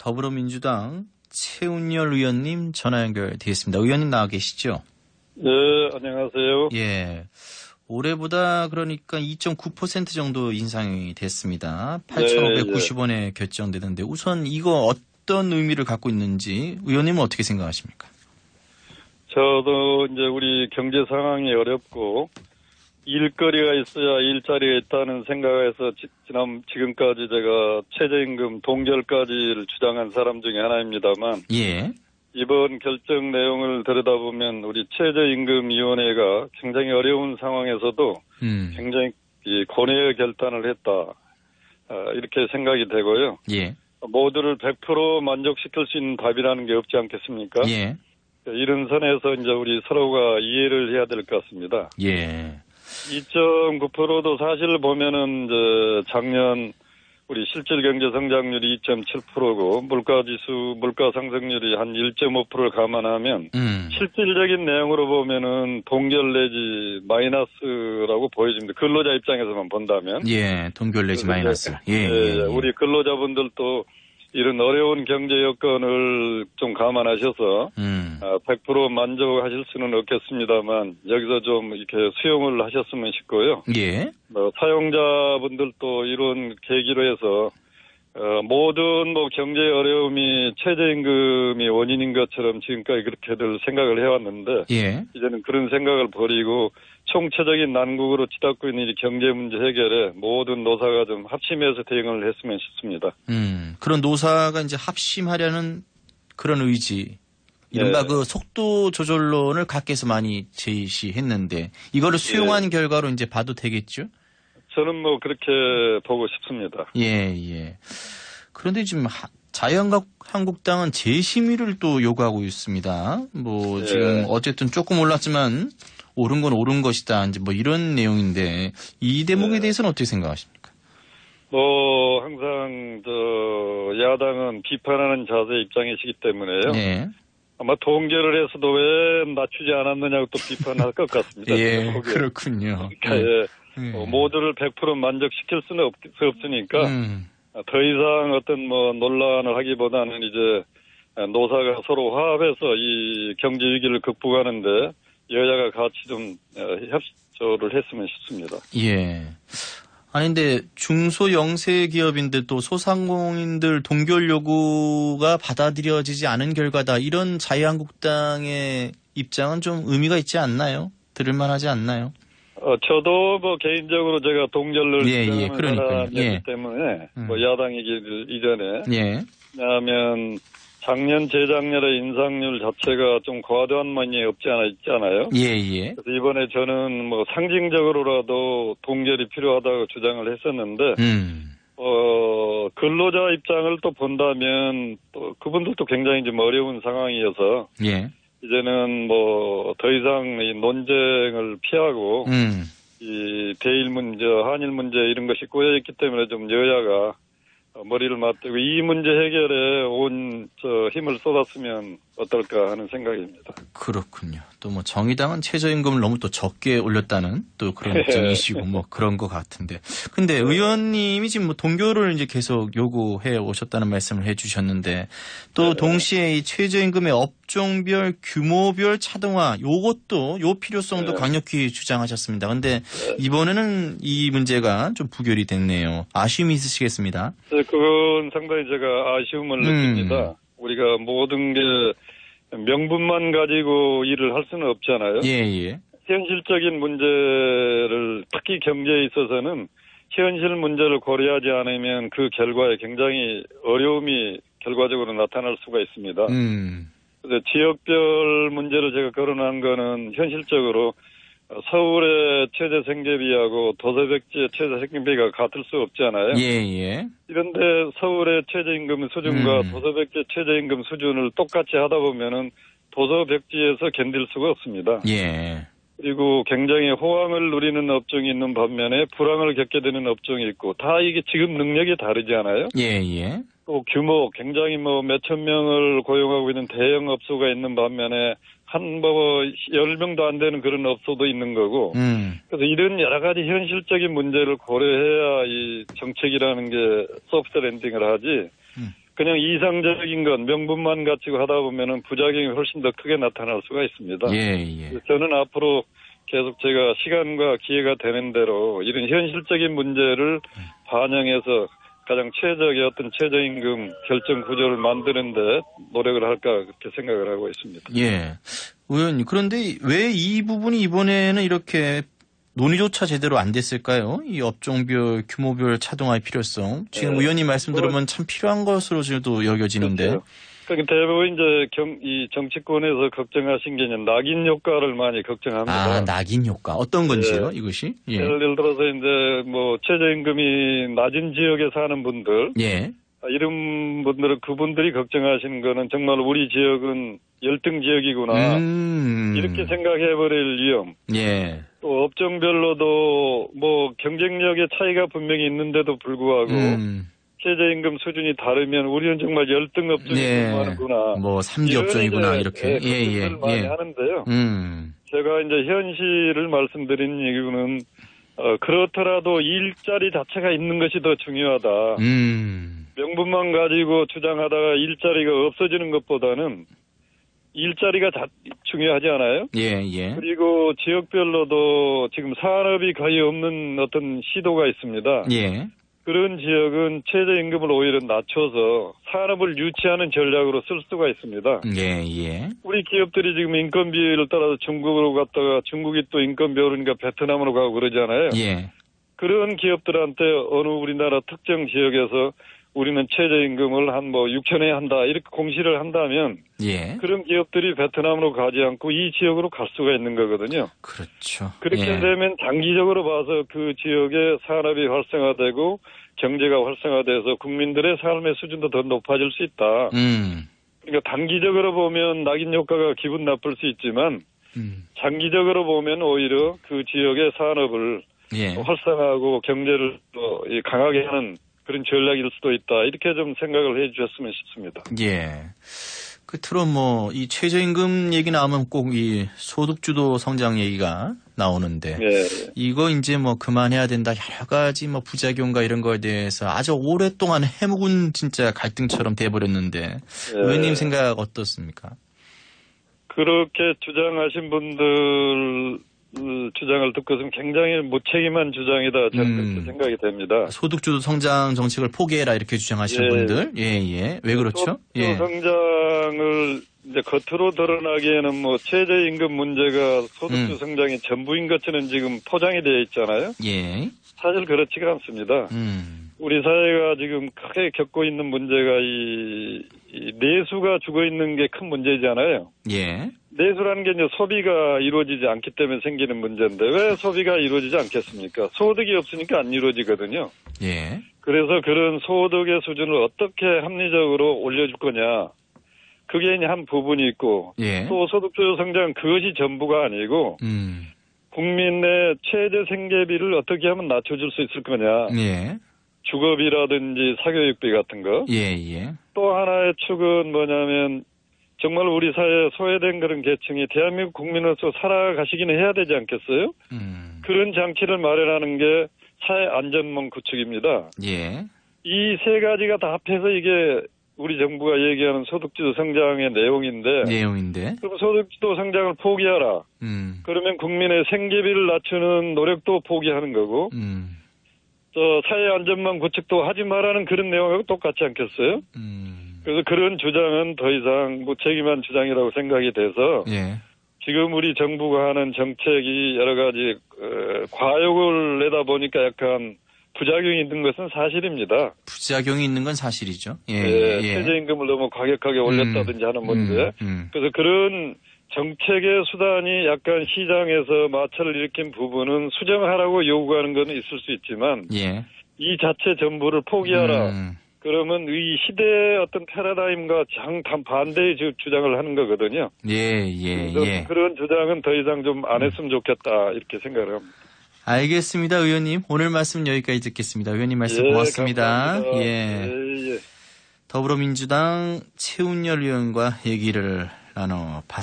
더불어민주당 최운열 의원님 전화 연결되겠습니다. 의원님 나와 계시죠? 네, 안녕하세요. 예. 올해보다 그러니까 2.9% 정도 인상이 됐습니다. 8,590원에 결정되는데 우선 이거 어떤 의미를 갖고 있는지 의원님은 어떻게 생각하십니까? 저도 이제 우리 경제 상황이 어렵고 일거리가 있어야 일자리가 있다는 생각에서 지금까지 제가 최저임금 동결까지를 주장한 사람 중에 하나입니다만 예. 이번 결정 내용을 들여다보면 우리 최저임금위원회가 굉장히 어려운 상황에서도 굉장히 고뇌의 결단을 했다. 이렇게 생각이 되고요. 예. 모두를 100% 만족시킬 수 있는 답이라는 게 없지 않겠습니까? 예. 이런 선에서 이제 우리 서로가 이해를 해야 될 것 같습니다. 예. 2.9%도 사실 보면은 작년 우리 실질 경제 성장률이 2.7%고 물가 상승률이 한 1.5%를 감안하면 실질적인 내용으로 보면은 동결 내지 마이너스라고 보여집니다. 근로자 입장에서만 본다면. 예, 동결 내지 마이너스. 우리 근로자분들도 이런 어려운 경제 여건을 좀 감안하셔서 100% 만족하실 수는 없겠습니다만 여기서 좀 이렇게 수용을 하셨으면 싶고요. 예. 사용자분들도 이런 계기로 해서 모든 경제 어려움이 최저임금이 원인인 것처럼 지금까지 그렇게들 생각을 해왔는데 예. 이제는 그런 생각을 버리고 총체적인 난국으로 치닫고 있는 이 경제 문제 해결에 모든 노사가 좀 합심해서 대응을 했으면 싶습니다. 그런 노사가 이제 합심하려는 그런 의지, 이른바 그 속도 조절론을 각계에서 많이 제시했는데 이거를 수용한 결과로 이제 봐도 되겠죠? 저는 그렇게 보고 싶습니다. 예. 그런데 지금 자유한국당은 재심의를 또 요구하고 있습니다. 지금 어쨌든 조금 올랐지만 옳은 건 옳은 것이다. 이제 이런 내용인데 이 대목에 대해서는 어떻게 생각하십니까? 항상 야당은 비판하는 자세 입장이시기 때문에요. 네. 아마 동결을 해서도 왜 낮추지 않았느냐고 또 비판할 것 같습니다. 예, 그렇군요. 그러니까 모두를 100% 만족시킬 수는 없으니까 더 이상 어떤 논란을 하기보다는 이제 노사가 서로 화합해서 이 경제 위기를 극복하는데 여야가 같이 좀 협조를 했으면 싶습니다. 예. 아니 근데 중소영세 기업인들 또 소상공인들 동결 요구가 받아들여지지 않은 결과다. 이런 자유한국당의 입장은 좀 의미가 있지 않나요? 들을만하지 않나요? 저도 개인적으로 제가 동결을 주장하는 사람이기 때문에 야당이기 이전에 왜냐하면 작년 재작년의 인상률 자체가 좀 과도한 면이 없지 않아 있잖아요. 예. 그래서 이번에 저는 상징적으로라도 동결이 필요하다고 주장을 했었는데 근로자 입장을 또 본다면 또 그분들도 굉장히 좀 어려운 상황이어서 이제는 더 이상 이 논쟁을 피하고 이 대일 문제, 한일 문제 이런 것이 꼬여있기 때문에 좀 여야가 머리를 맞대고 이 문제 해결에 온 힘을 쏟았으면 어떨까 하는 생각입니다. 그렇군요. 또 정의당은 최저임금을 너무 또 적게 올렸다는 또 그런 입장이시고 그런 것 같은데. 근데 의원님이 지금 동결을 이제 계속 요구해 오셨다는 말씀을 해 주셨는데 또 동시에 이 최저임금의 업종별 규모별 차등화 요것도 요 필요성도 강력히 주장하셨습니다. 근데 이번에는 이 문제가 좀 부결이 됐네요. 아쉬움이 있으시겠습니다. 네, 그건 상당히 제가 아쉬움을 느낍니다. 우리가 모든 게 명분만 가지고 일을 할 수는 없잖아요. 예. 현실적인 문제를 특히 경제에 있어서는 현실 문제를 고려하지 않으면 그 결과에 굉장히 어려움이 결과적으로 나타날 수가 있습니다. 그래서 지역별 문제를 제가 거론한 거는 현실적으로 서울의 최저 생계비하고 도서백지의 최저 생계비가 같을 수 없잖아요. 예. 이런데 서울의 최저임금 수준과 도서백지의 최저임금 수준을 똑같이 하다 보면은 도서백지에서 견딜 수가 없습니다. 예. 그리고 굉장히 호황을 누리는 업종이 있는 반면에 불황을 겪게 되는 업종이 있고 다 이게 지금 능력이 다르지 않아요? 예. 또 규모 굉장히 몇천 명을 고용하고 있는 대형 업소가 있는 반면에 한 10명도 안 되는 그런 업소도 있는 거고 그래서 이런 여러 가지 현실적인 문제를 고려해야 이 정책이라는 게 소프트 랜딩을 하지 그냥 이상적인 건 명분만 가지고 하다 보면은 부작용이 훨씬 더 크게 나타날 수가 있습니다. 예. 저는 앞으로 계속 제가 시간과 기회가 되는 대로 이런 현실적인 문제를 반영해서 가장 최적의 어떤 최저임금 결정 구조를 만드는데 노력을 할까 그렇게 생각을 하고 있습니다. 예. 의원님, 그런데 왜 이 부분이 이번에는 이렇게 논의조차 제대로 안 됐을까요? 이 업종별, 규모별 차등화의 필요성. 지금 의원님 말씀 들으면 참 필요한 것으로 저도 여겨지는데. 그렇죠. 그러니까 대부분 이제 이 정치권에서 걱정하신 게 이제 낙인 효과를 많이 걱정합니다. 아, 낙인 효과. 어떤 건지요, 이것이? 예. 예를 들어서 이제 뭐 최저임금이 낮은 지역에 사는 분들. 예. 이런 분들은 그분들이 걱정하시는 거는 정말 우리 지역은 열등 지역이구나. 이렇게 생각해버릴 위험. 예. 또 업종별로도 뭐 경쟁력의 차이가 분명히 있는데도 불구하고 최저임금 수준이 다르면 우리는 정말 열등 업종이 근무하는구나. 뭐 3기 업종이구나 이렇게. 예. 많이 하는데요. 제가 이제 현실을 말씀드리는 이유는 그렇더라도 일자리 자체가 있는 것이 더 중요하다. 명분만 가지고 주장하다가 일자리가 없어지는 것보다는 일자리가 중요하지 않아요? 예. 그리고 지역별로도 지금 산업이 거의 없는 어떤 시도가 있습니다. 예. 그런 지역은 최저임금을 오히려 낮춰서 산업을 유치하는 전략으로 쓸 수가 있습니다. 예. 우리 기업들이 지금 인건비를 따라서 중국으로 갔다가 중국이 또 인건비 오르니까 베트남으로 가고 그러잖아요. 예. 그런 기업들한테 어느 우리나라 특정 지역에서 우리는 최저임금을 한 6천에 한다 이렇게 공시를 한다면 그런 기업들이 베트남으로 가지 않고 이 지역으로 갈 수가 있는 거거든요. 그렇죠. 그렇게 되면 장기적으로 봐서 그 지역의 산업이 활성화되고 경제가 활성화돼서 국민들의 삶의 수준도 더 높아질 수 있다. 그러니까 단기적으로 보면 낙인 효과가 기분 나쁠 수 있지만 장기적으로 보면 오히려 그 지역의 산업을 활성화하고 경제를 또 강하게 하는 그런 전략일 수도 있다. 이렇게 좀 생각을 해 주셨으면 싶습니다. 예. 끝으로 이 최저임금 얘기 나오면 꼭 이 소득주도 성장 얘기가 나오는데. 이거 이제 그만해야 된다. 여러 가지 부작용과 이런 거에 대해서 아주 오랫동안 해묵은 진짜 갈등처럼 돼버렸는데. 의원님 생각 어떻습니까? 그렇게 주장하신 분들 주장을 듣고서는 굉장히 무책임한 주장이다. 저는 그렇게 생각이 됩니다. 소득주도 성장 정책을 포기해라 이렇게 주장하시는 분들. 예. 왜 그렇죠? 소득주도 성장을 이제 겉으로 드러나기에는 최저임금 문제가 소득주도 성장이 전부인 것처럼 지금 포장이 되어 있잖아요. 예. 사실 그렇지가 않습니다. 우리 사회가 지금 크게 겪고 있는 문제가 이 내수가 죽어 있는 게 큰 문제잖아요. 예. 내수라는 게 이제 소비가 이루어지지 않기 때문에 생기는 문제인데 왜 소비가 이루어지지 않겠습니까? 소득이 없으니까 안 이루어지거든요. 예. 그래서 그런 소득의 수준을 어떻게 합리적으로 올려줄 거냐. 그게 이제 한 부분이 있고 또 소득주도 성장 그것이 전부가 아니고 국민의 최저 생계비를 어떻게 하면 낮춰줄 수 있을 거냐. 주거비라든지 사교육비 같은 거. 또 하나의 축은 뭐냐면 정말 우리 사회에 소외된 그런 계층이 대한민국 국민으로서 살아가시기는 해야 되지 않겠어요? 그런 장치를 마련하는 게 사회 안전망 구축입니다. 이 세 가지가 다 합해서 이게 우리 정부가 얘기하는 소득주도 성장의 내용인데. 그럼 소득주도 성장을 포기하라. 그러면 국민의 생계비를 낮추는 노력도 포기하는 거고. 사회 안전망 구축도 하지 말라는 그런 내용하고 똑같지 않겠어요? 그래서 그런 주장은 더 이상 무책임한 주장이라고 생각이 돼서 지금 우리 정부가 하는 정책이 여러 가지 과욕을 내다 보니까 약간 부작용이 있는 것은 사실입니다. 부작용이 있는 건 사실이죠. 최저임금을 너무 과격하게 올렸다든지 하는 문제. 그래서 그런 정책의 수단이 약간 시장에서 마찰을 일으킨 부분은 수정하라고 요구하는 건 있을 수 있지만 이 자체 전부를 포기하라. 그러면 이 시대의 어떤 패러다임과 반대의 주장을 하는 거거든요. 그런 주장은 더 이상 좀 안 했으면 좋겠다 이렇게 생각을 합니다. 알겠습니다, 의원님. 오늘 말씀 여기까지 듣겠습니다. 의원님 말씀 고맙습니다. 더불어민주당 최운열 의원과 얘기를 나눠봤습니다.